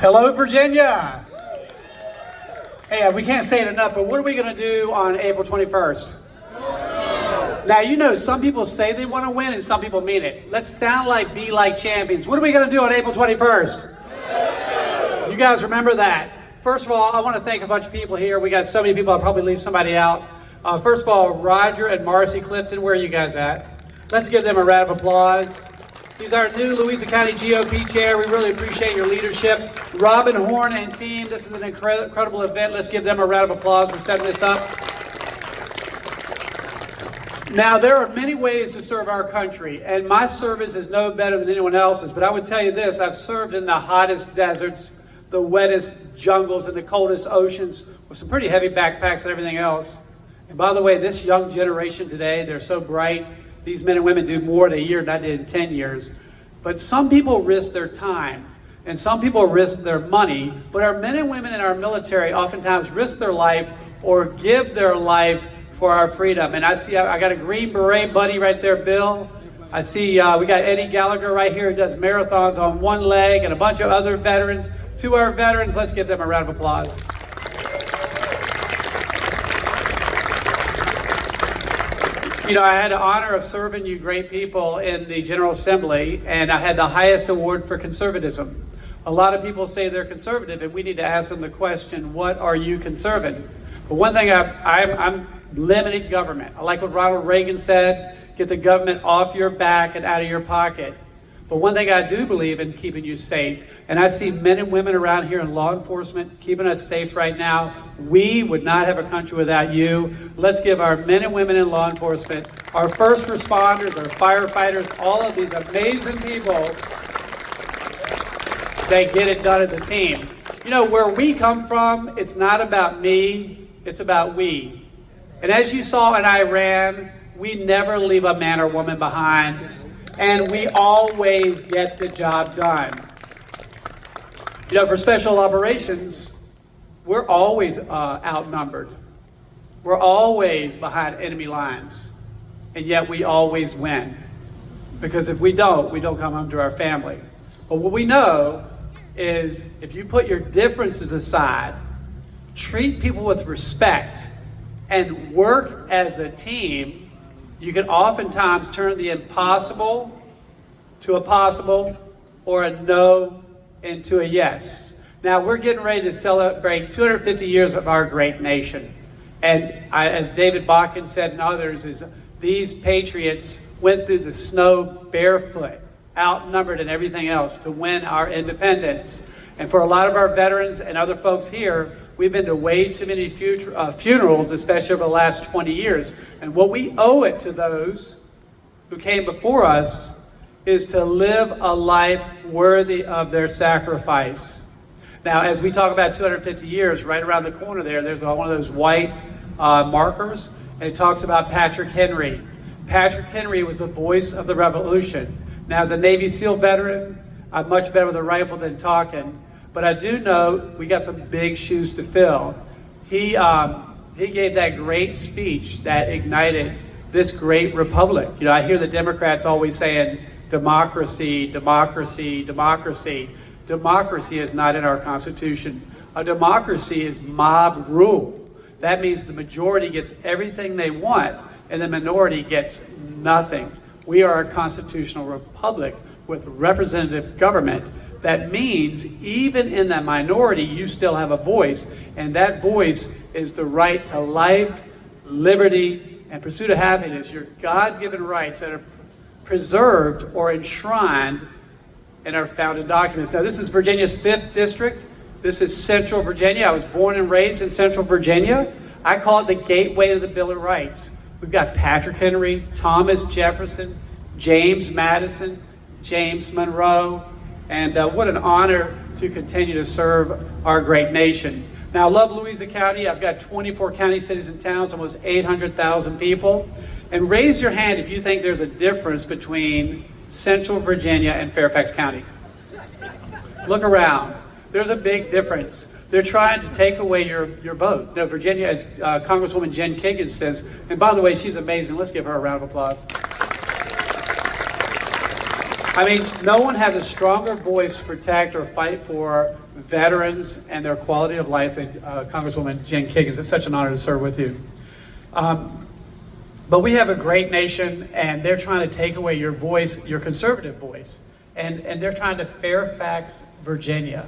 Hello, Virginia. Hey, we can't say it enough, but what are we going to do on April 21st? Now, you know, some people say they want to win and some people mean it. Let's sound like, be like champions. What are we going to do on April 21st? You guys remember that. First of all, I want to thank a bunch of people here. We got so many people, I'll probably leave somebody out. First of all, Roger and Marcy Clifton, where are you guys at? Let's give them a round of applause. He's our new Louisa County GOP chair. We really appreciate your leadership. Robin Horn and team, this is an incredible event. Let's give them a round of applause for setting this up. Now, there are many ways to serve our country, and my service is no better than anyone else's, but I would tell you this, I've served in the hottest deserts, the wettest jungles, and the coldest oceans with some pretty heavy backpacks and everything else. And by the way, this young generation today, they're so bright. These men and women do more in a year than I did in 10 years. But some people risk their time, and some people risk their money, but our men and women in our military oftentimes risk their life or give their life for our freedom. And I see, I got a Green Beret buddy right there, Bill. I see we got Eddie Gallagher right here who does marathons on one leg, and a bunch of other veterans. To our veterans, let's give them a round of applause. You know, I had the honor of serving you great people in the General Assembly, and I had the highest award for conservatism. A lot of people say they're conservative, and we need to ask them the question, what are you conserving? But one thing, I'm limited government. I like what Ronald Reagan said, get the government off your back and out of your pocket. But one thing I do believe in, keeping you safe. And I see men and women around here in law enforcement keeping us safe right now. We would not have a country without you. Let's give our men and women in law enforcement, our first responders, our firefighters, all of these amazing people, they get it done as a team. You know, where we come from, it's not about me, it's about we. And as you saw in Iran, we never leave a man or woman behind. And we always get the job done. You know, for special operations, we're always outnumbered. We're always behind enemy lines. And yet we always win. Because if we don't come home to our family. But what we know is if you put your differences aside, treat people with respect, and work as a team, you can oftentimes turn the impossible to a possible, or a no into a yes. Now, we're getting ready to celebrate 250 years of our great nation. And as David Bakken said and others, is these patriots went through the snow barefoot, outnumbered and everything else to win our independence. And for a lot of our veterans and other folks here, we've been to way too many funerals, especially over the last 20 years. And what we owe it to those who came before us is to live a life worthy of their sacrifice. Now, as we talk about 250 years, right around the corner there's one of those white markers, and it talks about Patrick Henry. Patrick Henry was the voice of the revolution. Now, as a Navy SEAL veteran, I'm much better with a rifle than talking. But I do know we got some big shoes to fill. He gave that great speech that ignited this great republic. You know, I hear the Democrats always saying, democracy, democracy, democracy. Democracy is not in our Constitution. A democracy is mob rule. That means the majority gets everything they want and the minority gets nothing. We are a constitutional republic with representative government. That means even in that minority, you still have a voice, and that voice is the right to life, liberty, and pursuit of happiness, your God-given rights that are preserved or enshrined in our founding documents. Now, this is Virginia's 5th district. This is Central Virginia. I was born and raised in Central Virginia. I call it the gateway to the Bill of Rights. We've got Patrick Henry, Thomas Jefferson, James Madison, James Monroe, and what an honor to continue to serve our great nation. Now, I love Louisa County. I've got 24 county, cities, and towns, almost 800,000 people. And raise your hand if you think there's a difference between Central Virginia and Fairfax County. Look around. There's a big difference. They're trying to take away your vote. Now, Virginia, as Congresswoman Jen Kagan says, and by the way, she's amazing. Let's give her a round of applause. I mean, no one has a stronger voice to protect or fight for veterans and their quality of life than Congresswoman Jen Kiggins. It's such an honor to serve with you. But we have a great nation, and they're trying to take away your voice, your conservative voice. And they're trying to Fairfax, Virginia.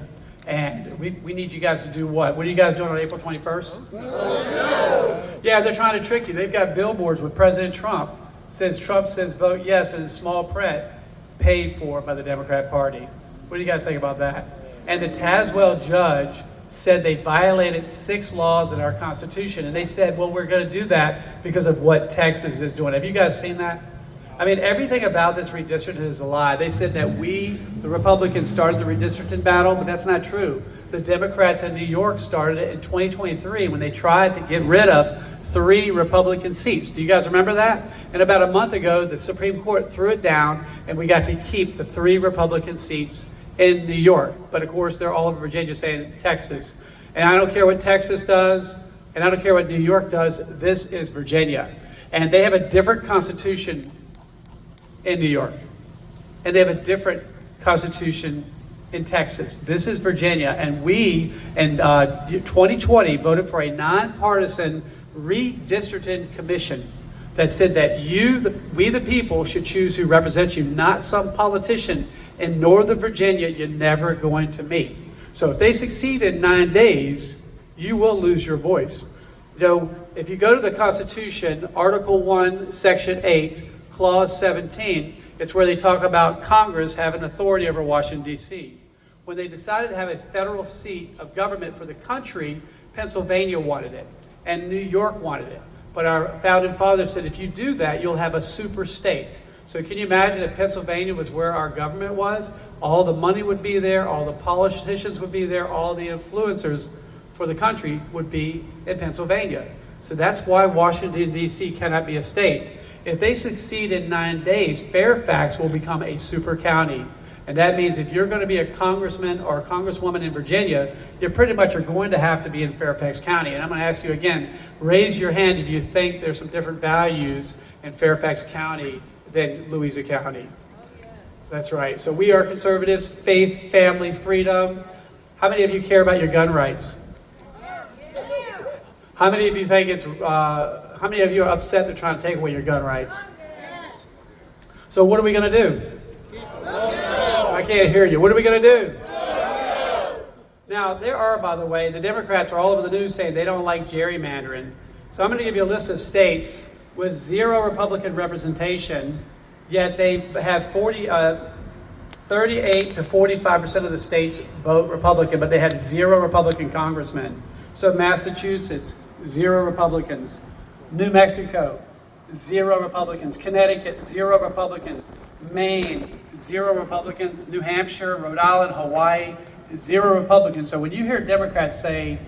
And we need you guys to do what? What are you guys doing on April 21st? Yeah, they're trying to trick you. They've got billboards with President Trump. Trump says vote yes, and in small print, paid for by the Democrat Party. What do you guys think about that? And the Tazewell judge said they violated 6 laws in our Constitution. And they said, well, we're going to do that because of what Texas is doing. Have you guys seen that? I mean, everything about this redistricting is a lie. They said that we, the Republicans, started the redistricting battle, but that's not true. The Democrats in New York started it in 2023 when they tried to get rid of 3 Republican seats. Do you guys remember that? And about a month ago, the Supreme Court threw it down, and we got to keep the 3 Republican seats in New York. But of course, they're all over Virginia saying Texas. And I don't care what Texas does, and I don't care what New York does, this is Virginia. And they have a different constitution in New York. And they have a different constitution in Texas. This is Virginia, and we, in 2020, voted for a nonpartisan redistricting commission that said that we the people should choose who represents you, not some politician in Northern Virginia you're never going to meet. So if they succeed in 9 days, you will lose your voice. You know, if you go to the Constitution, Article 1, Section 8, Clause 17, it's where they talk about Congress having authority over Washington, D.C. When they decided to have a federal seat of government for the country, Pennsylvania wanted it, and New York wanted it. But our founding fathers said, if you do that, you'll have a super state. So can you imagine if Pennsylvania was where our government was? All the money would be there, all the politicians would be there, all the influencers for the country would be in Pennsylvania. So that's why Washington, D.C. cannot be a state. If they succeed in 9 days, Fairfax will become a super county. And that means if you're going to be a congressman or a congresswoman in Virginia, you pretty much are going to have to be in Fairfax County. And I'm going to ask you again, raise your hand if you think there's some different values in Fairfax County than Louisa County. That's right. So we are conservatives, faith, family, freedom. How many of you care about your gun rights? How many of you think it's, how many of you are upset they're trying to take away your gun rights? So what are we going to do? I can't hear you. What are we going to do? Now, there are, by the way, the Democrats are all over the news saying they don't like gerrymandering. So I'm going to give you a list of states with 0 Republican representation, yet they have 38 to 45% of the states vote Republican, but they have 0 Republican congressmen. So Massachusetts, 0 Republicans. New Mexico, 0 Republicans. Connecticut, 0 Republicans. Maine, 0 Republicans. New Hampshire, Rhode Island, Hawaii, 0 Republicans. So when you hear Democrats say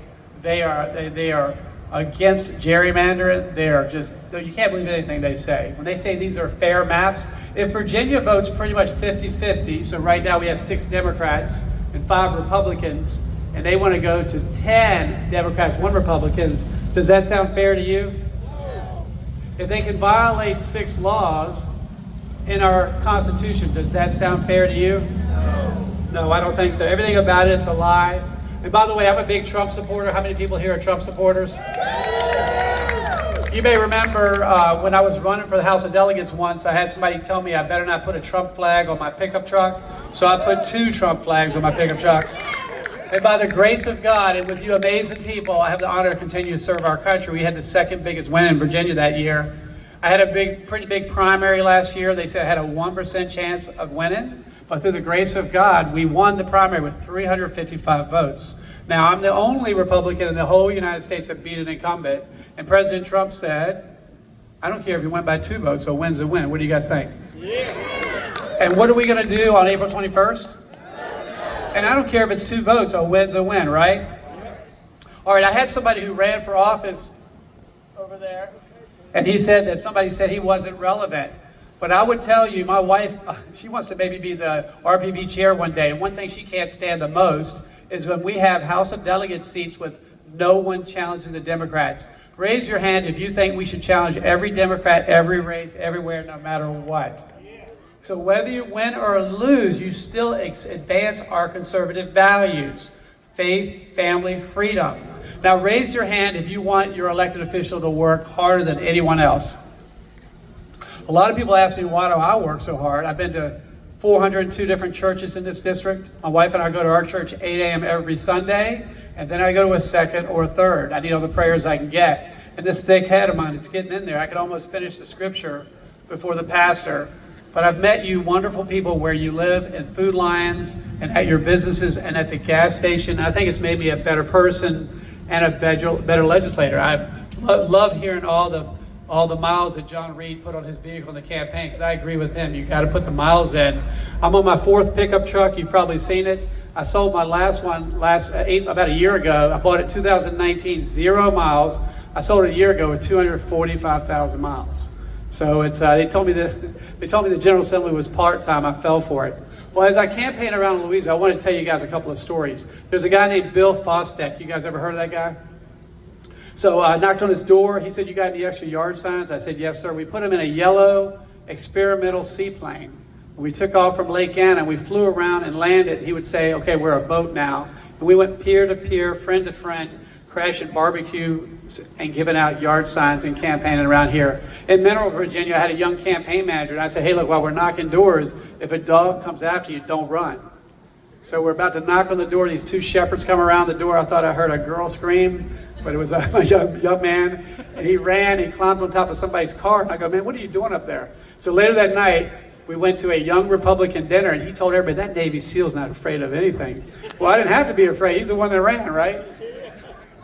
they are against gerrymandering, they are just, you can't believe anything they say. When they say these are fair maps, if Virginia votes pretty much 50-50, so right now we have 6 Democrats and 5 Republicans, and they want to go to 10 Democrats, 1 Republicans, does that sound fair to you? If they can violate 6 laws in our Constitution, does that sound fair to you? No, I don't think so. Everything about it's a lie. And by the way, I'm a big Trump supporter. How many people here are Trump supporters? You may remember when I was running for the House of Delegates once, I had somebody tell me I better not put a Trump flag on my pickup truck. So I put 2 Trump flags on my pickup truck. And by the grace of God, and with you amazing people, I have the honor to continue to serve our country. We had the 2nd biggest win in Virginia that year. I had a pretty big primary last year. They said I had a 1% chance of winning. But through the grace of God, we won the primary with 355 votes. Now, I'm the only Republican in the whole United States that beat an incumbent. And President Trump said, I don't care if you win by 2 votes, a win's a win. What do you guys think? Yeah. And what are we going to do on April 21st? And I don't care if it's 2 votes, a win's a win, right? All right, I had somebody who ran for office over there, and he said that somebody said he wasn't relevant. But I would tell you, my wife, she wants to maybe be the RPB chair one day, and one thing she can't stand the most is when we have House of Delegates seats with no one challenging the Democrats. Raise your hand if you think we should challenge every Democrat, every race, everywhere, no matter what. So whether you win or lose, you still advance our conservative values: faith, family, freedom. Now raise your hand if you want your elected official to work harder than anyone else. A lot of people ask me, why do I work so hard? I've been to 402 different churches in this district. My wife and I go to our church 8 a.m. every Sunday, and then I go to a second or a third. I need all the prayers I can get. And this thick head of mine, it's getting in there. I could almost finish the scripture before the pastor. But I've met you wonderful people where you live, in Food Lions, and at your businesses, and at the gas station. I think it's made me a better person and a better legislator. I love hearing all the miles that John Reed put on his vehicle in the campaign, because I agree with him. You got to put the miles in. I'm on my 4th pickup truck. You've probably seen it. I sold my last one about a year ago. I bought it 2019, 0 miles. I sold it a year ago with 245,000 miles. So it's they told me the General Assembly was part-time. I fell for it. Well, as I campaign around Louisa, I want to tell you guys a couple of stories. There's a guy named Bill Fostek. You guys ever heard of that guy? So I knocked on his door. He said, "You got any extra yard signs?" I said, "Yes, sir." We put him in a yellow experimental seaplane. We took off from Lake Anna and we flew around and landed. He would say, "Okay, we're a boat now." And we went pier to pier, friend to friend, crashing barbecue and giving out yard signs and campaigning around here. In Mineral, Virginia, I had a young campaign manager, and I said, "Hey, look, while we're knocking doors, if a dog comes after you, don't run." So we're about to knock on the door. These 2 shepherds come around the door. I thought I heard a girl scream, but it was a young man. And he ran, he climbed on top of somebody's car. And I go, "Man, what are you doing up there?" So later that night, we went to a young Republican dinner, and he told everybody, "That Navy SEAL's not afraid of anything." Well, I didn't have to be afraid. He's the one that ran, right?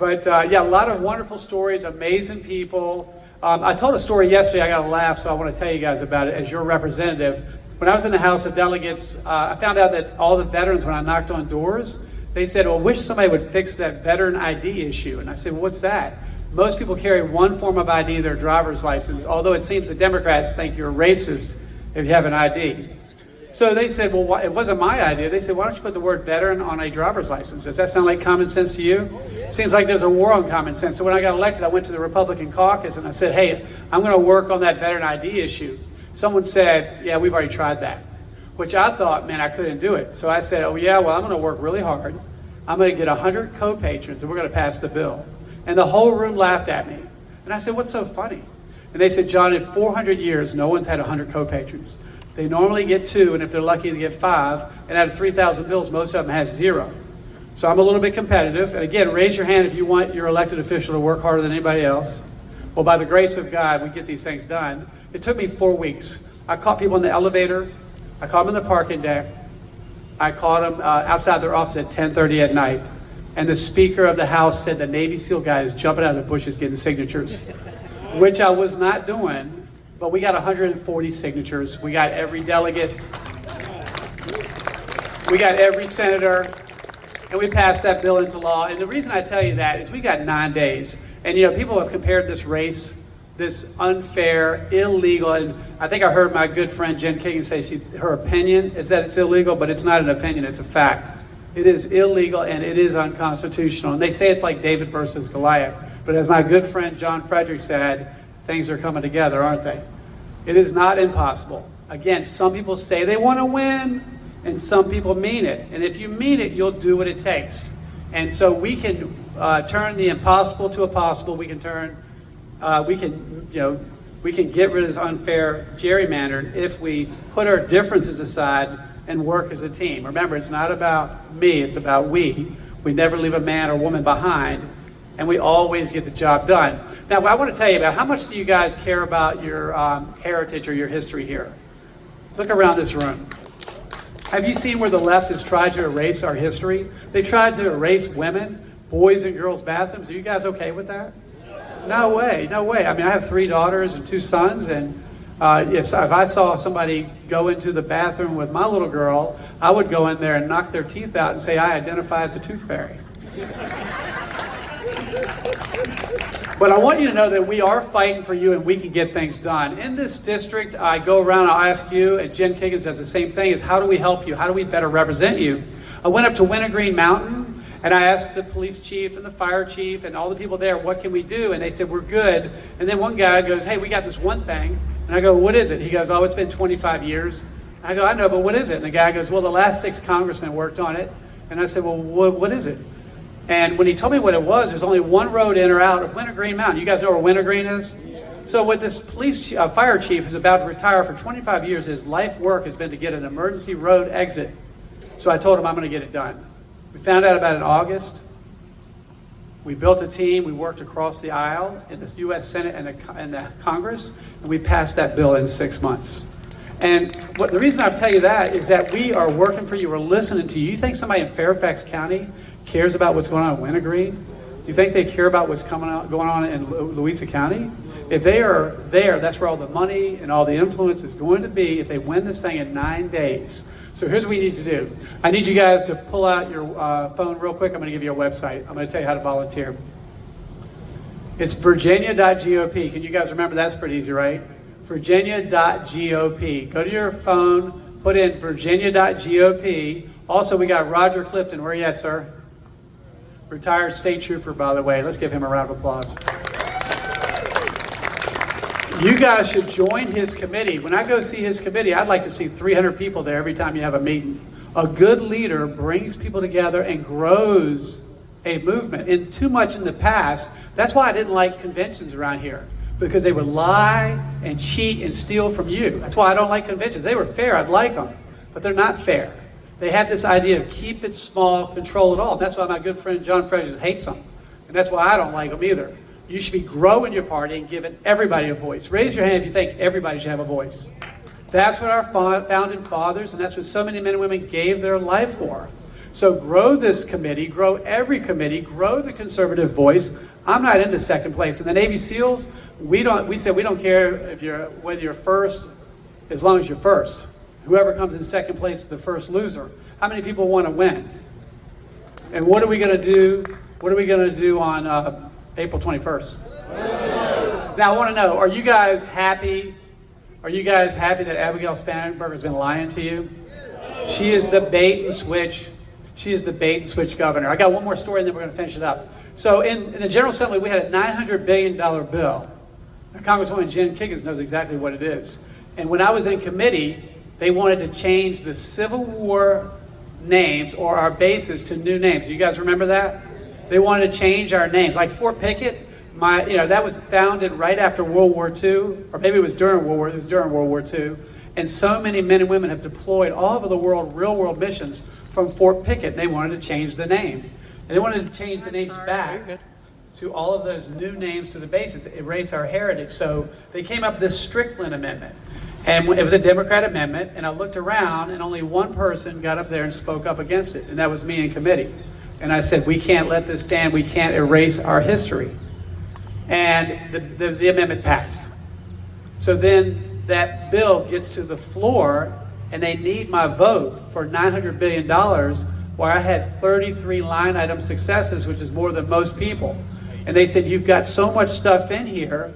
But yeah, a lot of wonderful stories, amazing people. I told a story yesterday. I got a laugh, so I want to tell you guys about it as your representative. When I was in the House of Delegates, I found out that all the veterans, when I knocked on doors, they said, "Well, wish somebody would fix that veteran ID issue." And I said, "Well, what's that?" Most people carry one form of ID, their driver's license, although it seems the Democrats think you're racist if you have an ID. So they said, "Well, it wasn't my idea." They said, "Why don't you put the word veteran on a driver's license?" Does that sound like common sense to you? Seems like there's a war on common sense. So when I got elected, I went to the Republican caucus and I said, "Hey, I'm going to work on that veteran ID issue." Someone said, "Yeah, we've already tried that," which I thought, man, I couldn't do it. So I said, "Oh yeah, well, I'm going to work really hard. I'm going to get 100 co-patrons and we're going to pass the bill." And the whole room laughed at me. And I said, "What's so funny?" And they said, "John, in 400 years, no one's had 100 co-patrons. They normally get 2, and if they're lucky, they get 5. And out of 3,000 bills, most of them have 0. So I'm a little bit competitive. And again, raise your hand if you want your elected official to work harder than anybody else. Well, by the grace of God, we get these things done. It took me 4 weeks. I caught people in the elevator. I caught them in the parking deck. I caught them outside their office at 10:30 at night. And the Speaker of the House said the Navy SEAL guy is jumping out of the bushes getting signatures, which I was not doing. But we got 140 signatures. We got every delegate. We got every senator. And we passed that bill into law. And the reason I tell you that is we got 9 days. And you know, people have compared this race, this unfair, illegal, and I think I heard my good friend Jen Kagan say her opinion is that it's illegal, but it's not an opinion, it's a fact. It is illegal and it is unconstitutional. And they say it's like David versus Goliath. But as my good friend John Frederick said, things are coming together, aren't they? It is not impossible. Again, some people say they want to win, and some people mean it. And if you mean it, you'll do what it takes. And so we can turn the impossible to a possible. We can we can get rid of this unfair gerrymander if we put our differences aside and work as a team. Remember, it's not about me, it's about we. We never leave a man or woman behind, and we always get the job done. Now, I want to tell you about how much do you guys care about your heritage or your history here? Look around this room. Have you seen where the left has tried to erase our history? They tried to erase women, boys and girls' bathrooms. Are you guys okay with that? No way, no way. I mean, I have 3 daughters and 2 sons, and yes, if I saw somebody go into the bathroom with my little girl, I would go in there and knock their teeth out and say, "I identify as a tooth fairy." But I want you to know that we are fighting for you and we can get things done. In this district, I go around, I'll ask you, and Jen Kiggins does the same thing, is how do we help you? How do we better represent you? I went up to Wintergreen Mountain and I asked the police chief and the fire chief and all the people there, what can we do? And they said, we're good. And then one guy goes, hey, we got this one thing. And I go, what is it? He goes, oh, it's been 25 years. I go, I know, but what is it? And the guy goes, well, the last 6 congressmen worked on it. And I said, well, what is it? And when he told me what it was, there's only one road in or out of Wintergreen Mountain. You guys know where Wintergreen is? So what this fire chief who's about to retire for 25 years, his life work has been to get an emergency road exit. So I told him I'm going to get it done. We found out about it in August. We built a team. We worked across the aisle in the U.S. Senate and the Congress, and we passed that bill in 6 months. And the reason I tell you that is that we are working for you. We're listening to you. You think somebody in Fairfax County cares about what's going on in Wintergreen? You think they care about what's going on in Louisa County? If they are there, that's where all the money and all the influence is going to be if they win this thing in 9 days. So here's what we need to do. I need you guys to pull out your phone real quick. I'm going to give you a website. I'm going to tell you how to volunteer. It's virginia.gop. Can you guys remember? That's pretty easy, right? Virginia.gop. Go to your phone, put in virginia.gop. Also, we got Roger Clifton. Where are you at, sir? Retired state trooper, by the way. Let's give him a round of applause. You guys should join his committee. When I go see his committee, I'd like to see 300 people there every time you have a meeting. A good leader brings people together and grows a movement. And too much in the past, that's why I didn't like conventions around here, because they would lie and cheat and steal from you. That's why I don't like conventions. They were fair, I'd like them, but they're not fair. They have this idea of keep it small, control it all. And that's why my good friend John Fredericks hates them. And that's why I don't like them either. You should be growing your party and giving everybody a voice. Raise your hand if you think everybody should have a voice. That's what our founding fathers, and that's what so many men and women gave their life for. So grow this committee, grow every committee, grow the conservative voice. I'm not into second place. In the Navy SEALs, we said we don't care whether you're first, as long as you're first. Whoever comes in second place is the first loser. How many people want to win? And what are we going to do? What are we going to do on April 21st? Now I want to know, are you guys happy? Are you guys happy that Abigail Spanberger has been lying to you? She is the bait and switch. She is the bait and switch governor. I got one more story and then we're going to finish it up. So in the General Assembly, we had a $900 billion bill. Now, Congresswoman Jen Kiggins knows exactly what it is. And when I was in committee, they wanted to change the Civil War names or our bases to new names. You guys remember that? They wanted to change our names. Like Fort Pickett, that was founded right after World War II, or maybe it was during World War II. And so many men and women have deployed all over the world, real world missions from Fort Pickett. They wanted to change the name. And they wanted to change the names back to all of those new names to the bases, erase our heritage. So they came up with this Strickland Amendment. And it was a Democrat amendment, and I looked around, and only one person got up there and spoke up against it, and that was me in committee. And I said, we can't let this stand. We can't erase our history. And the amendment passed. So then that bill gets to the floor, and they need my vote for $900 billion, where I had 33 line item successes, which is more than most people. And they said, you've got so much stuff in here,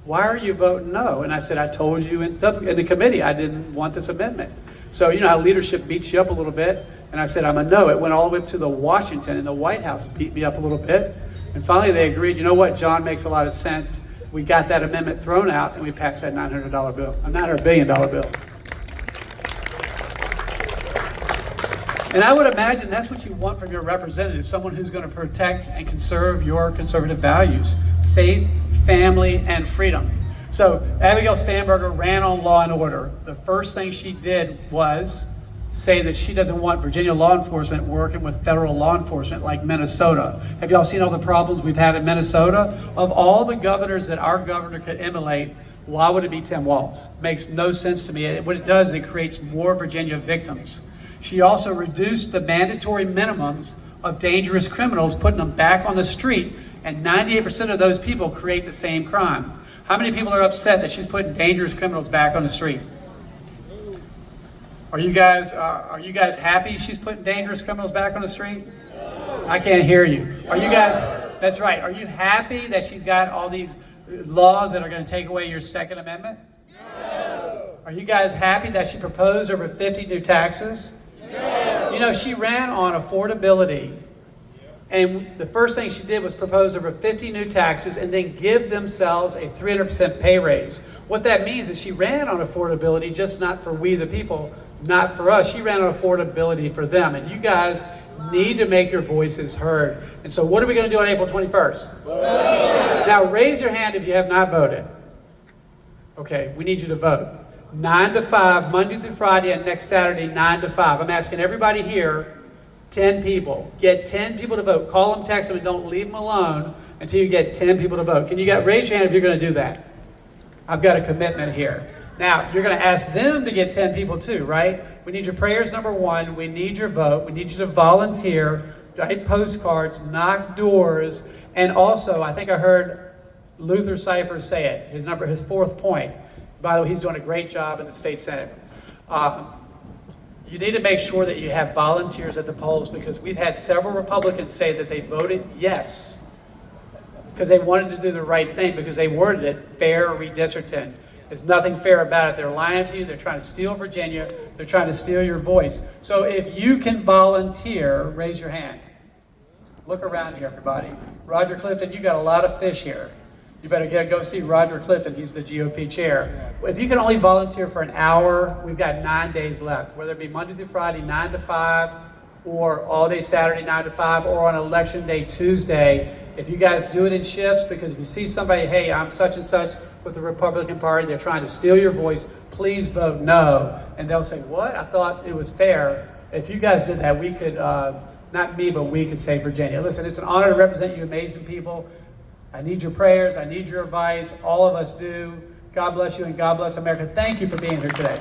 why are you voting no? And I said, I told you in the committee I didn't want this amendment. So you know how leadership beats you up a little bit? And I said, I'm a no. It went all the way up to the Washington, and the White House beat me up a little bit. And finally they agreed, you know what, John makes a lot of sense. We got that amendment thrown out, and we passed that $900 bill, a $900 billion bill. And I would imagine that's what you want from your representative, someone who's going to protect and conserve your conservative values, faith, family, and freedom. So Abigail Spanberger ran on law and order. The first thing she did was say that she doesn't want Virginia law enforcement working with federal law enforcement like Minnesota. Have y'all seen all the problems we've had in Minnesota? Of all the governors that our governor could emulate, why would it be Tim Walz? Makes no sense to me. What it does is it creates more Virginia victims. She also reduced the mandatory minimums of dangerous criminals, putting them back on the street, and 98% of those people create the same crime. How many people are upset that she's putting dangerous criminals back on the street? Are you guys happy she's putting dangerous criminals back on the street? I can't hear you. Are you guys, that's right, are you happy that she's got all these laws that are going to take away your Second Amendment? No. Are you guys happy that she proposed over 50 new taxes? No. You know, she ran on affordability. And the first thing she did was propose over 50 new taxes and then give themselves a 300% pay raise. What that means is she ran on affordability, just not for we the people, not for us. She ran on affordability for them. And you guys need to make your voices heard. And so what are we going to do on April 21st? Now raise your hand if you have not voted. Okay, we need you to vote. 9 to 5, Monday through Friday, and next Saturday, 9 to 5. I'm asking everybody here, 10 people. Get 10 people to vote. Call them, text them, and don't leave them alone until you get 10 people to vote. Can you raise your hand if you're going to do that? I've got a commitment here. Now, you're going to ask them to get 10 people too, right? We need your prayers, number one. We need your vote. We need you to volunteer, write postcards, knock doors, and also, I think I heard Luther Cipher say it, his fourth point. By the way, he's doing a great job in the state Senate. You need to make sure that you have volunteers at the polls, because we've had several Republicans say that they voted yes because they wanted to do the right thing, because they worded it fair redistricting. There's nothing fair about it. They're lying to you. They're trying to steal Virginia. They're trying to steal your voice. So if you can volunteer, raise your hand. Look around here, everybody. Roger Clifton, you got a lot of fish here. You better go see Roger Clifton. He's the GOP chair. If you can only volunteer for an hour, we've got 9 days left, whether it be Monday through Friday, 9 to 5, or all day Saturday, 9 to 5, or on Election Day, Tuesday. If you guys do it in shifts, because if you see somebody, hey, I'm such and such with the Republican Party, they're trying to steal your voice, please vote no. And they'll say, what? I thought it was fair. If you guys did that, we could, not me, but we could save Virginia. Listen, it's an honor to represent you amazing people. I need your prayers. I need your advice. All of us do. God bless you and God bless America. Thank you for being here today.